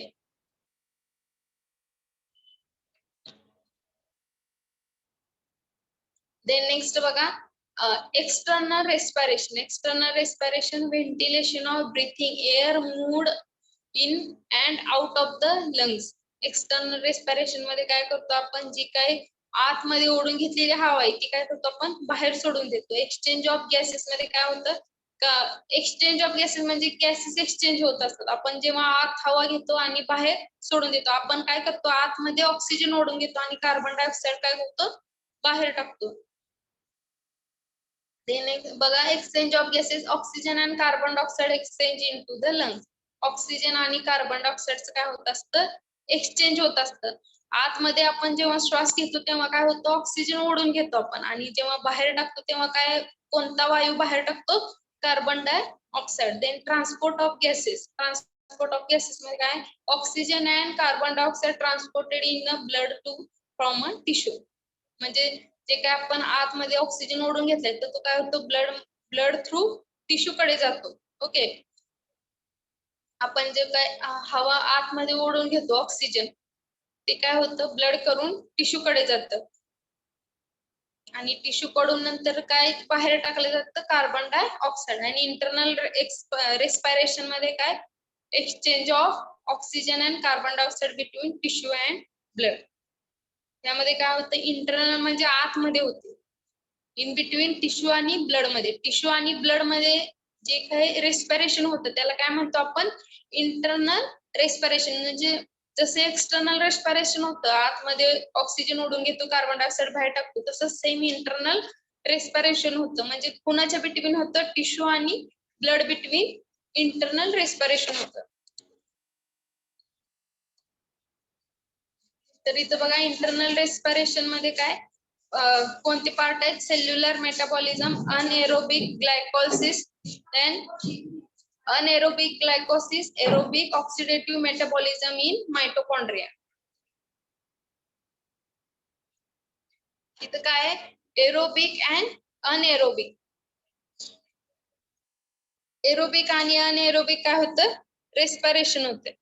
देन नेक्स्ट बघा external respiration ventilation of breathing air moved in and out of the lungs. External respiration मध्ये काय करतो आपण, जी काय आतमध्ये ओढून घेतलेली हवा आहे ती काय करतो आपण बाहेर सोडून देतो. एक्सचेंज ऑफ गॅसेस मध्ये काय होतं, एक्सचेंज ऑफ गॅसेस म्हणजे गॅसेस एक्सचेंज होत असतात. आपण जेव्हा आत हवा घेतो आणि बाहेर सोडून देतो, आपण काय करतो आतमध्ये ऑक्सिजन ओढून घेतो आणि कार्बन डायऑक्साइड काय करतो बाहेर टाकतो. बघा एक्सचेंज ऑफ गॅसेस ऑक्सिजन आणि carbon dioxide exchange into the lungs. Oxygen आणि कार्बन डायऑक्साइडचं काय होत असतं, एक्सचेंज होत असतं. आतमध्ये आपण जेव्हा श्वास घेतो तेव्हा काय होतं, ऑक्सिजन ओढून घेतो आपण, आणि जेव्हा बाहेर टाकतो तेव्हा काय, कोणता वायू बाहेर टाकतो, carbon dioxide. Then transport of gases. Transport of gases म्हणजे काय, oxygen and carbon dioxide transported in the blood to from a tissue. म्हणजे जे काय आपण आतमध्ये ऑक्सिजन ओढून घेतलाय तर तो काय होतो, ब्लड थ्रू टिश्यू कडे जातो. ओके, आपण जे काय हवा आतमध्ये ओढून घेतो ऑक्सिजन, ते काय होतं, ब्लड करून टिश्यू कडे जातं, आणि टिश्यू कडून नंतर काय बाहेर टाकलं जातं, कार्बन डायऑक्साइड. आणि इंटरनल रेस्पिरेशन मध्ये काय, exchange of oxygen and carbon dioxide between tissue and blood. त्यामध्ये काय होतं, इंटरनल म्हणजे आतमध्ये होते, इन बिटवीन टिश्यू आणि ब्लड मध्ये. टिश्यू आणि ब्लड मध्ये जे काही रेस्पिरेशन होतं त्याला काय म्हणतो आपण, इंटरनल रेस्पिरेशन. म्हणजे जसे एक्सटर्नल रेस्पिरेशन होतं, आतमध्ये ऑक्सिजन ओढून घेतो, कार्बन डायऑक्साइड बाहेर टाकतो, तसं सेम इंटरनल रेस्पिरेशन होतं. म्हणजे कुणाच्या बिटवीन होतं, टिश्यू आणि ब्लड बिटवीन इंटरनल रेस्पिरेशन होतं. तर इथं बघा इंटरनल रेस्पिरेशन मध्ये काय कोणते पार्ट आहेत, cellular metabolism, anaerobic glycolysis, then anaerobic glycosis, aerobic oxidative metabolism in mitochondria. इथं काय आहे, एरोबिक अँड अनएरोबिक. एरोबिक आणि अनएरोबिक काय होतं, रेस्पिरेशन होते.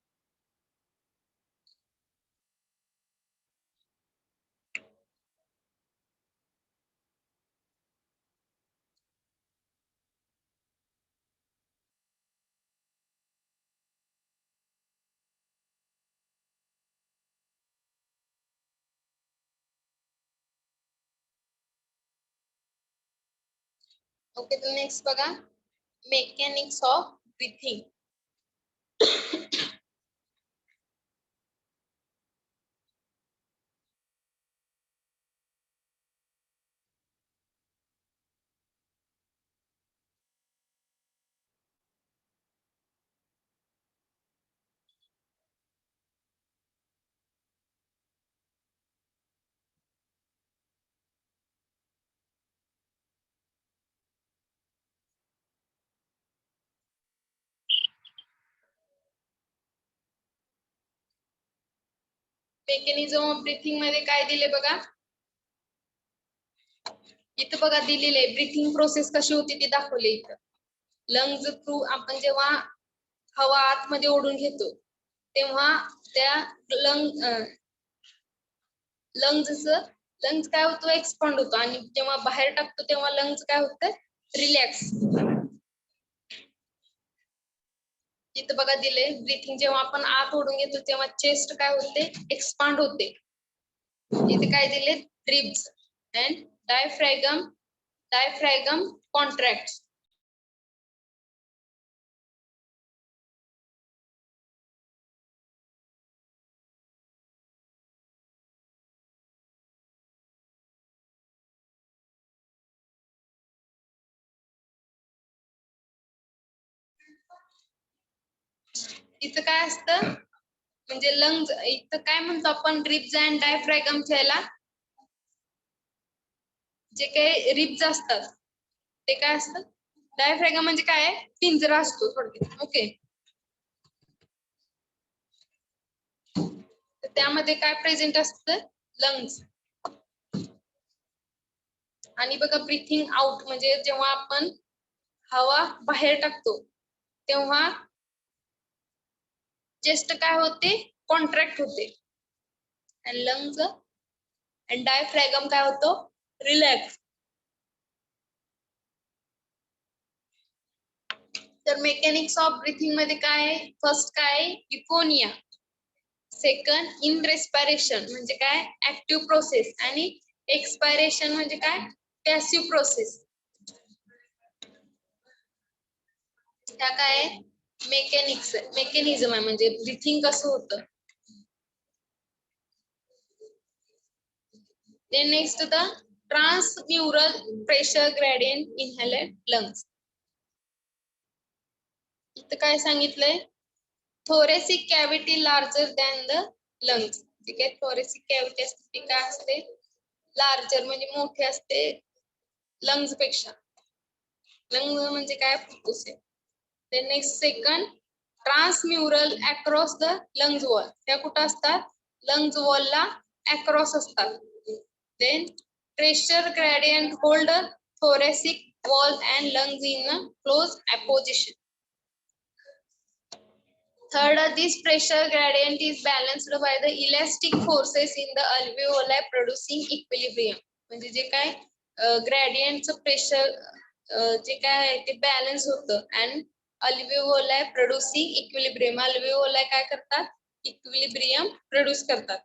ओके, तर नेक्स्ट बघा, mechanics of breathing. Mechanism of breathing मध्ये काय दिले बघा, इथं बघा दिलेले आहे, ब्रीथिंग प्रोसेस कशी होती ती दाखवली इथं. लंग्स थ्रू आपण जेव्हा हवा आतमध्ये ओढून घेतो तेव्हा त्या लंग्स काय होतो, एक्सपांड होतो, आणि जेव्हा बाहेर टाकतो तेव्हा लंग्स काय होतं, रिलॅक्स. इथं बघा दिले, ब्रीथिंग जेव्हा आपण आत ओढून घेतो तेव्हा चेस्ट काय होते, एक्सपांड होते. इथे काय दिले, रिब्स अँड डायफ्रॅगम कॉन्ट्रॅक्ट. इथं काय असतं, म्हणजे लंग्स इथं काय म्हणतो आपण, रिब्स अँड डायफ्रॅगमच्या याला जे काही रिब्स असतात ते काय असतं, डायफ्रॅगम म्हणजे काय, पिंजरा असतो थोडक्यात. ओके, तर त्यामध्ये काय प्रेझेंट असतं, लंग्स. आणि बघा ब्रीथिंग आउट म्हणजे जेव्हा आपण हवा बाहेर टाकतो तेव्हा चेस्ट काय होते, कॉन्ट्रॅक्ट होते, आणि लंग्स आणि डायफ्रॅगम काय होतो, रिलॅक्स. तर मेकॅनिक्स ऑफ ब्रीथिंग मध्ये काय, फर्स्ट काय, इकोनिया. सेकंड इन रेस्पिरेशन म्हणजे काय, ऍक्टिव्ह प्रोसेस, आणि एक्सपायरेशन म्हणजे काय, पॅसिव्ह प्रोसेस. त्या काय मेकॅनिझम आहे, म्हणजे ब्रीथिंग कसं होतं. Next the transmural pressure gradient inhaled lungs. इथं काय सांगितलंय, thoracic cavity larger than the lungs. जी काय थोरेसिक कॅव्हिटी असते ती काय असते, लार्जर म्हणजे मोठे असते लंग्स पेक्षा. लंग म्हणजे काय, फुफ्फुस आहे. Then next second, transmural across the lungs wall. त्या कुठं असतात, लंग्स वॉलला अक्रॉस असतात. Then pressure gradient hold thoracic wall and lungs in a close apposition. Third, this pressure gradient is balanced by the elastic forces in the alveoli producing equilibrium. म्हणजे जे काय ग्रेडियंटचं pressure जे काय आहे ते बॅलन्स होतं and alveoli producing equilibrium. alveoli काय करतात, इक्विलिब्रियम प्रोड्यूस करतात.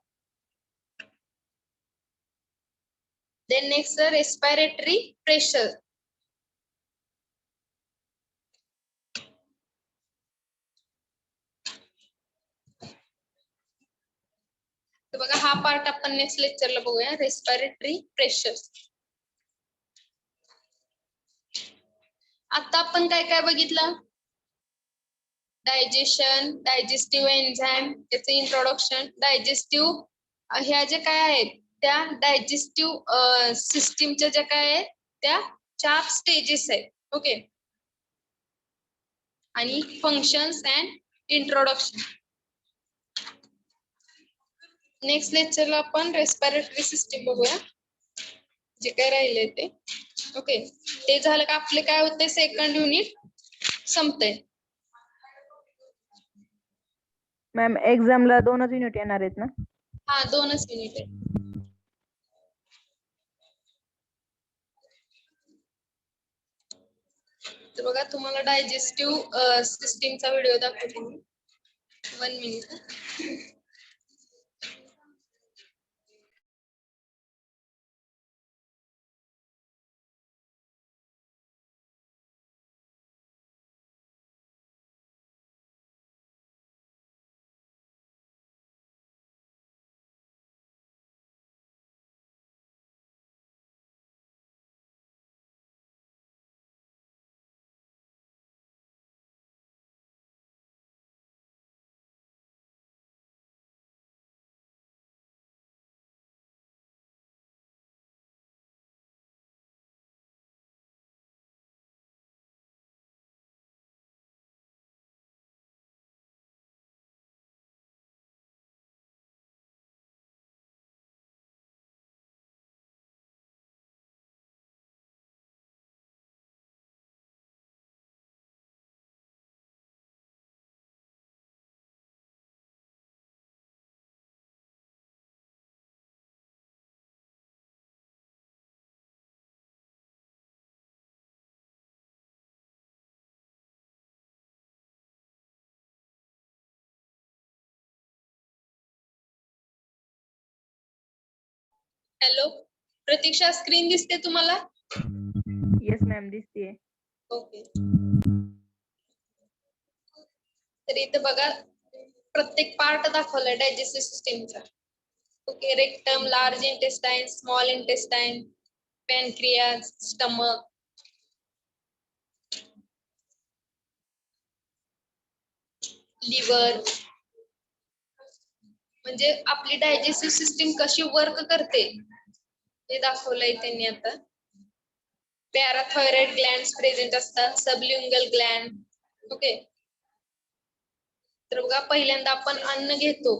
Then next, respiratory pressure. तर बघा हा पार्ट आपण नेक्स्ट लेक्चरला बघूया, रेस्पिरेटरी प्रेशर. आता आपण काय काय बघितलं, डायजेशन, डायजेस्टिव्ह एन्झाइम, त्याचं इंट्रोडक्शन, डायजेस्टिव्ह ह्या जे काय आहेत त्या डायजेस्टिव्ह सिस्टीमच्या ज्या काय आहेत त्या 4 स्टेजेस आहेत. ओके, आणि फंक्शन्स अँड इंट्रोडक्शन. नेक्स्ट लेक्चरला आपण रेस्पिरेटरी सिस्टीम बघूया, जे काय राहिले ते. ओके, ते झालं का आपले काय होते, सेकंड युनिट संपते. मॅम एक्झामला 2च युनिट येणार आहेत ना? हा, 2च युनिट आहे. तर बघा तुम्हाला डायजेस्टिव्ह सिस्टीमचा व्हिडिओ दाखवते मी. 1 मिनिट. हॅलो, प्रतीक्षा, स्क्रीन दिसते तुम्हाला? येस मॅम, दिसते. ओके, तर इथे बघा प्रत्येक पार्ट दाखवलाय डायजेस्टिव्ह सिस्टीमचा. Okay, rectum, large intestine, small intestine, pancreas, stomach, liver. म्हणजे आपली डायजेस्टिव्ह सिस्टीम कशी वर्क करते हे दाखवलंय त्यांनी आता. पॅराथायरॉइड ग्लॅंड्स प्रेझेंट असतात, सबलिंगल ग्लॅंड. ओके, तर बघा पहिल्यांदा आपण अन्न घेतो.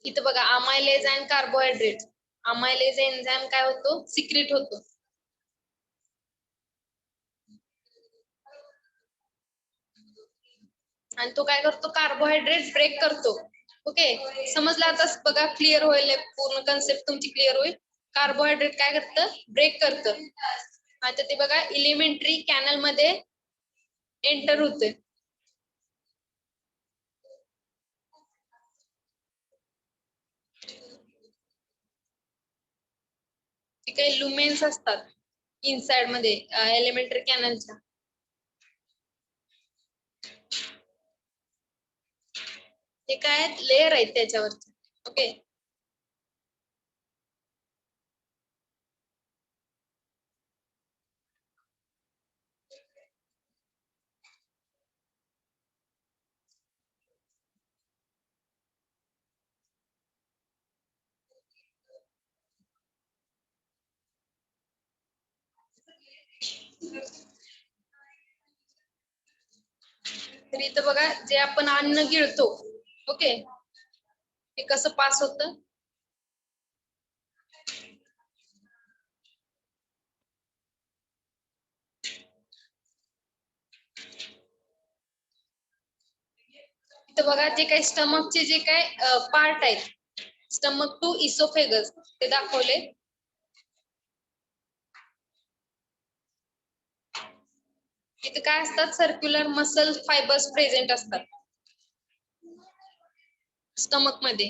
इथं बघा amylase and carbohydrate. Amylase enzyme काय होतो, सिक्रेट होतो. आणि तो काय करतो, कार्बोहायड्रेट ब्रेक करतो. ओके, समजलं आता? बघा क्लिअर होईल, पूर्ण कन्सेप्ट तुमची क्लिअर होईल. कार्बोहायड्रेट काय करतं, ब्रेक करतं. आता ते बघा एलिमेंटरी कॅनल मध्ये एंटर होते. काही लुमेन्स असतात इनसाइड मध्ये एलिमेंटरी कॅनलच्या. हे काय आहेत लेअर आहेत त्याच्यावरती. ओके. तर इथं बघा जे आपण अन्न गिळतो, ओके, हे कसं पास होतं. इथं बघा जे काही स्टमकचे जे काही पार्ट आहेत, स्टमक टू इसोफेगस ते दाखवले. इथे काय असतात, सर्क्युलर मसल फायबर्स प्रेझेंट असतात स्टमक मध्ये.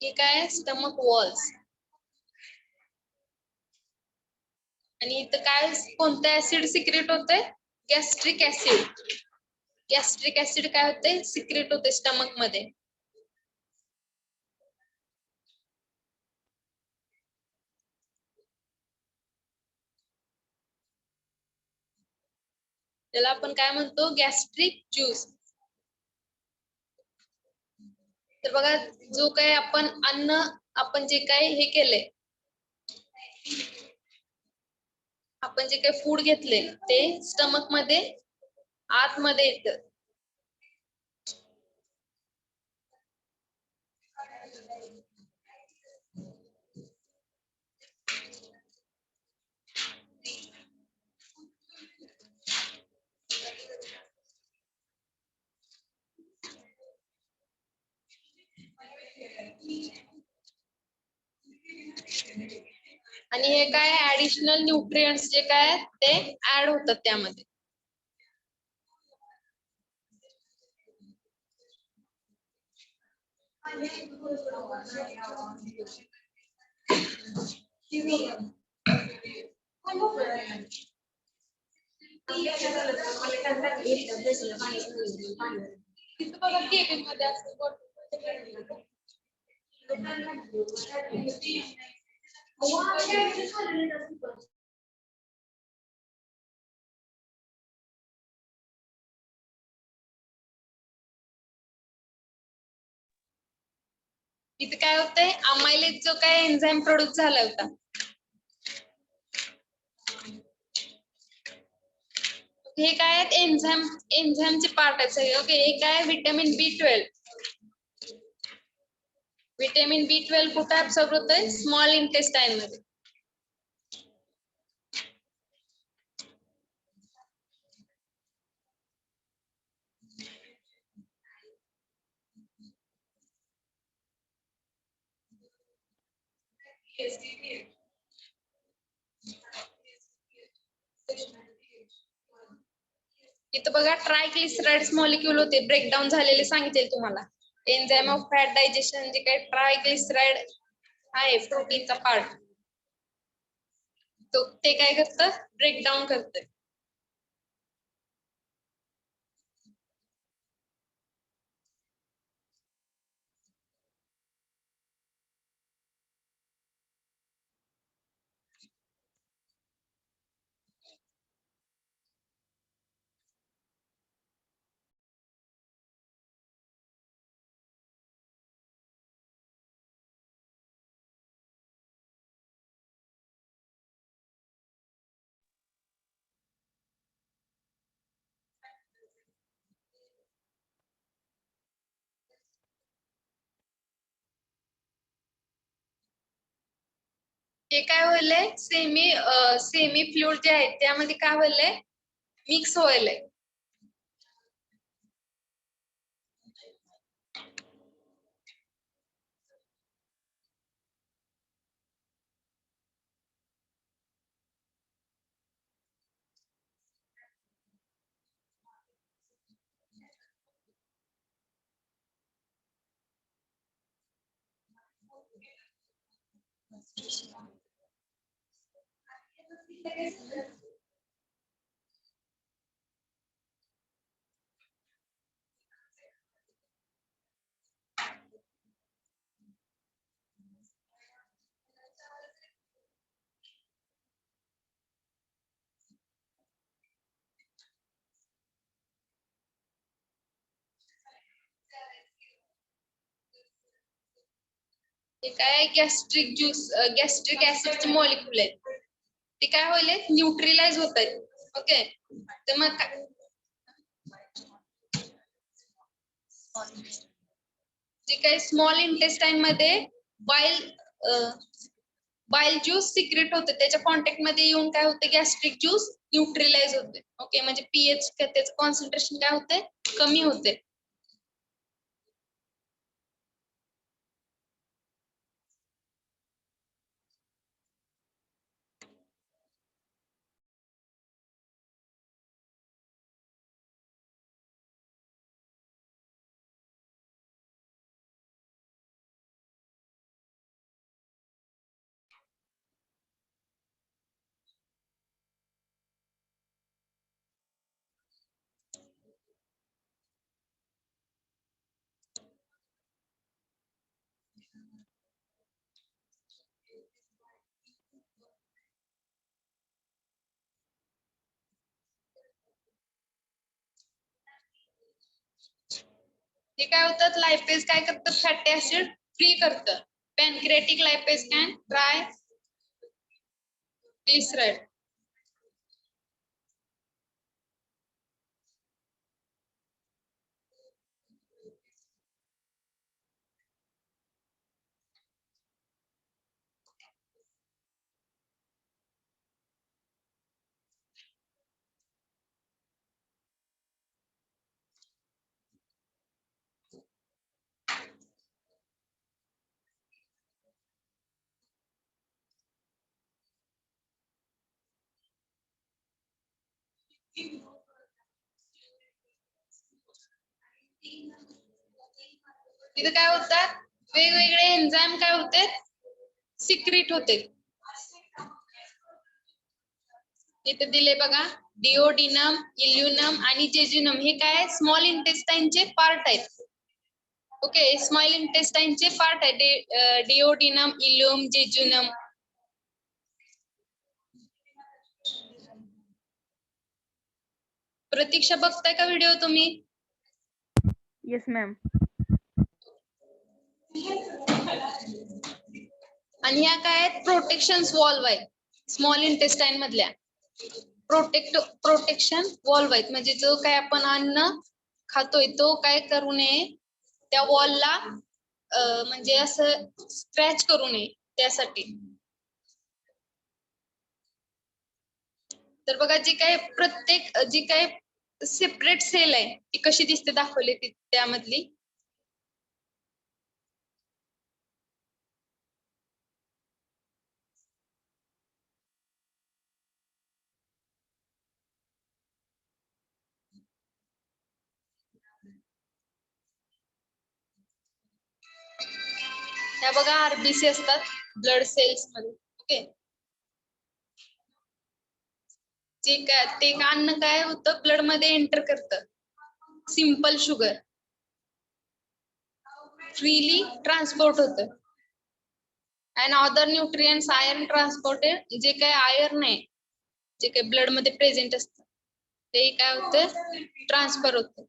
हे काय स्टमक वॉल्स. आणि इथं काय कोणतं ऍसिड सिक्रेट होतंय, गॅस्ट्रिक ऍसिड. गॅस्ट्रिक ऍसिड काय होते, सिक्रेट होते स्टमक मध्ये. त्याला आपण काय म्हणतो, गॅस्ट्रिक ज्यूस. तर बघा जो काही आपण अन्न, आपण जे काही हे केले, आपण जे काही फूड घेतले ते स्टमक मध्ये आतमध्ये येतं. आणि हे काय ऍडिशनल न्यूट्रिएंट्स जे काय आहेत ते ऍड होतात त्यामध्ये. तिथं बघा केबिन मध्ये असतं. इथे काय होतंय, अमायलेज जो काय एन्झाईम प्रोड्यूस झाला होता, हे काय आहेत एन्झाईमचे पार्ट आहेत सगळे. ओके. हे काय विटॅमिन B12. विटॅमिन B12 कुठे ऍब्सॉर्ब होतंय, स्मॉल इंटेस्टाईन मध्ये. इथं बघा ट्रायग्लिसराइड्स मॉलिक्यूल होते, ब्रेकडाऊन झालेले सांगितले तुम्हाला. एन्झाईम ऑफ फॅट डायजेशन जे काही ट्रायग्लिसराइड आहे प्रोटीनचा पार्ट, तो ते काय करतं, ब्रेकडाऊन करतं. हे काय होईलय, सेमी फ्लुइड जे आहेत त्यामध्ये काय होईलय, मिक्स होईलय. हे काय गॅस्ट्रिक ज्यूस गॅस्ट्रिक ऍसिडचे मॉलिक्यूल आहेत ते काय होईल न्यूट्रलाइज होत आहेत ओके तर मग जे काही स्मॉल इंटेस्टाईन मध्ये बाईल बाईल ज्यूस सिक्रेट होते त्याच्या कॉन्टॅक्ट मध्ये येऊन काय होते गॅस्ट्रिक ज्यूस न्यूट्रलाइज होते ओके म्हणजे पीएच त्याचं कॉन्सन्ट्रेशन काय होते कमी होते हे काय होतात लायपेज काय करतात फॅटी ऍसिड फ्री करतं पॅनक्रियाटिक लायपेज कॅन ट्राय ग्लिसराइड इथं काय होतात वेगवेगळे एन्झाईम काय होते सिक्रेट होते इथे दिले बघा डिओडिनम इल्युनम आणि जेजुनम हे काय स्मॉल इंटेस्टाईनचे पार्ट आहेत ओके स्मॉल इंटेस्टाईनचे पार्ट आहे डिओडिनम इल्युम जेजुनम प्रतीक्षा बघताय का व्हिडिओ तुम्ही येस मॅम आणि ह्या काय आहेत प्रोटेक्शन वॉल्व आहेत स्मॉल इंटेस्टाईन मधल्या प्रोटेक्शन वॉल्व आहेत म्हणजे जो काय आपण अन्न खातोय तो काय करू नये त्या वॉलला म्हणजे असं स्क्रॅच करू नये त्यासाठी तर बघा जी काय प्रत्येक जी काय सेपरेट सेल आहे ती कशी दिसते दाखवली ती त्यामधली त्या बघा आरबीसी असतात ब्लड सेल्स मध्ये ओके जे काय ते अन्न काय होतं ब्लड मध्ये एंटर करतं सिंपल शुगर फ्रीली ट्रान्सपोर्ट होतं and other nutrients iron transported जे काय आयर्न आहे जे काही ब्लड मध्ये प्रेझेंट असतं ते काय होतं ट्रान्सफर होतं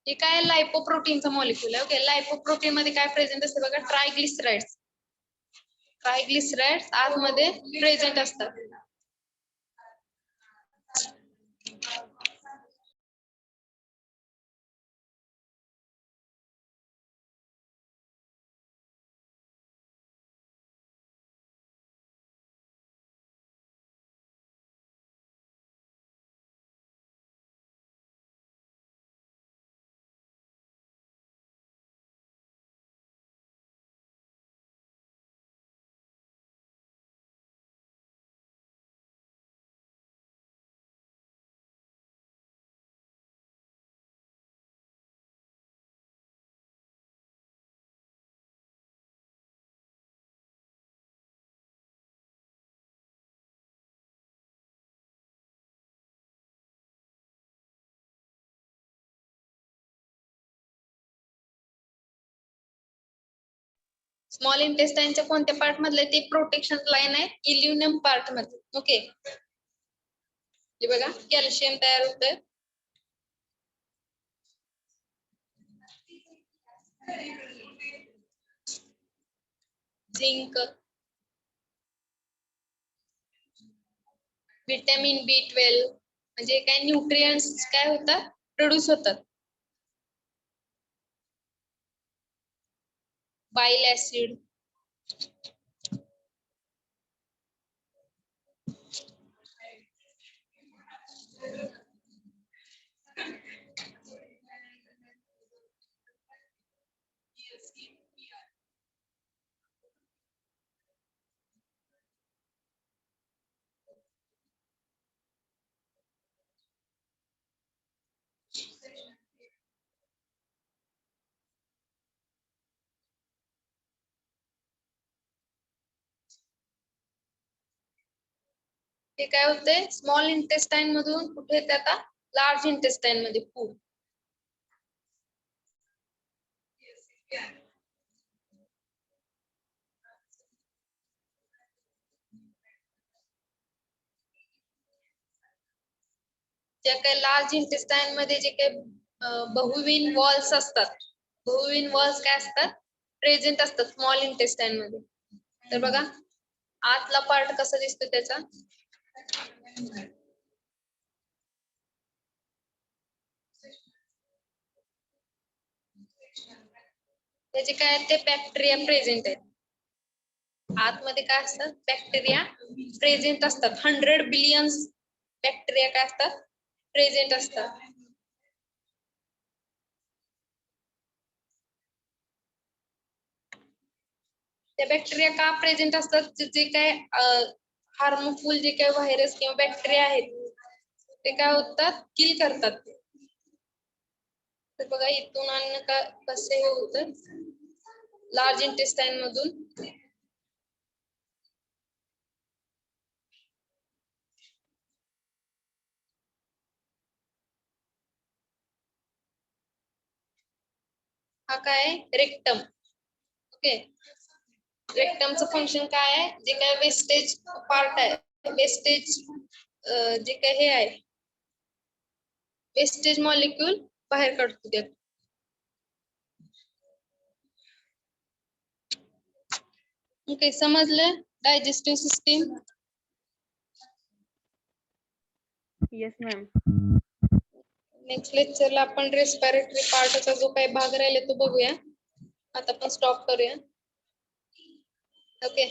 हे काय लायपोप्रोटीनचा मॉलिक्यूल आहे ओके लायपोप्रोटीन मध्ये काय प्रेझेंट असते बघा ट्रायग्लिसराइड्स आतमध्ये प्रेझेंट असतात स्मॉल इंटेस्टाइनच्या कोणत्या पार्ट मधले ते प्रोटेक्शन लाईन आहे इल्युमिनम पार्ट मध्ये. ओके, हे बघा कॅल्शियम तयार होतंय. झिंक, विटॅमिन B12 म्हणजे काय न्यूट्रिएंट्स काय होतात प्रोड्यूस होतात. बाइल ऍसिड, हे काय होतंय स्मॉल इंटेस्टाइन मधून कुठे येते आता लार्ज इंटेस्टाइन मध्ये फूड. ज्या काही लार्ज इंटेस्टाइन मध्ये जे काही बहुविन वॉल्स असतात, बहुविन वॉल्स काय असतात प्रेझेंट असतात स्मॉल इंटेस्टाइन मध्ये. तर बघा आतला पार्ट कसा दिसतो त्याचा, त्याचे काय ते बॅक्टेरिया प्रेझेंट आहेत. आतमध्ये काय असतात बॅक्टेरिया प्रेझेंट असतात. 100 बिलियन्स बॅक्टेरिया काय असतात प्रेझेंट असतात. त्या बॅक्टेरिया का प्रेझेंट असतात, जे काय हार्मफुल जे काही व्हायरस किंवा बॅक्टेरिया आहेत ते काय होतात किल करतात. तर बघा इथून अन्न का कसे हे होतं लार्ज इंटेस्टाइन मधून. हा काय रेक्टम. ओके, रेक्टमचं फंक्शन काय आहे, जे काय वेस्टेज पार्ट आहे, वेस्टेज जे काय हे आहे वेस्टेज मॉलिक्यूल बाहेर काढतो त्यात. ओके, समजलं digestive system. Yes ma'am. Next लेक्चरला आपण रेस्पिरेटरी पार्टचा जो काही भाग राहिला तो बघूया. आता आपण स्टॉप करूया. ओके.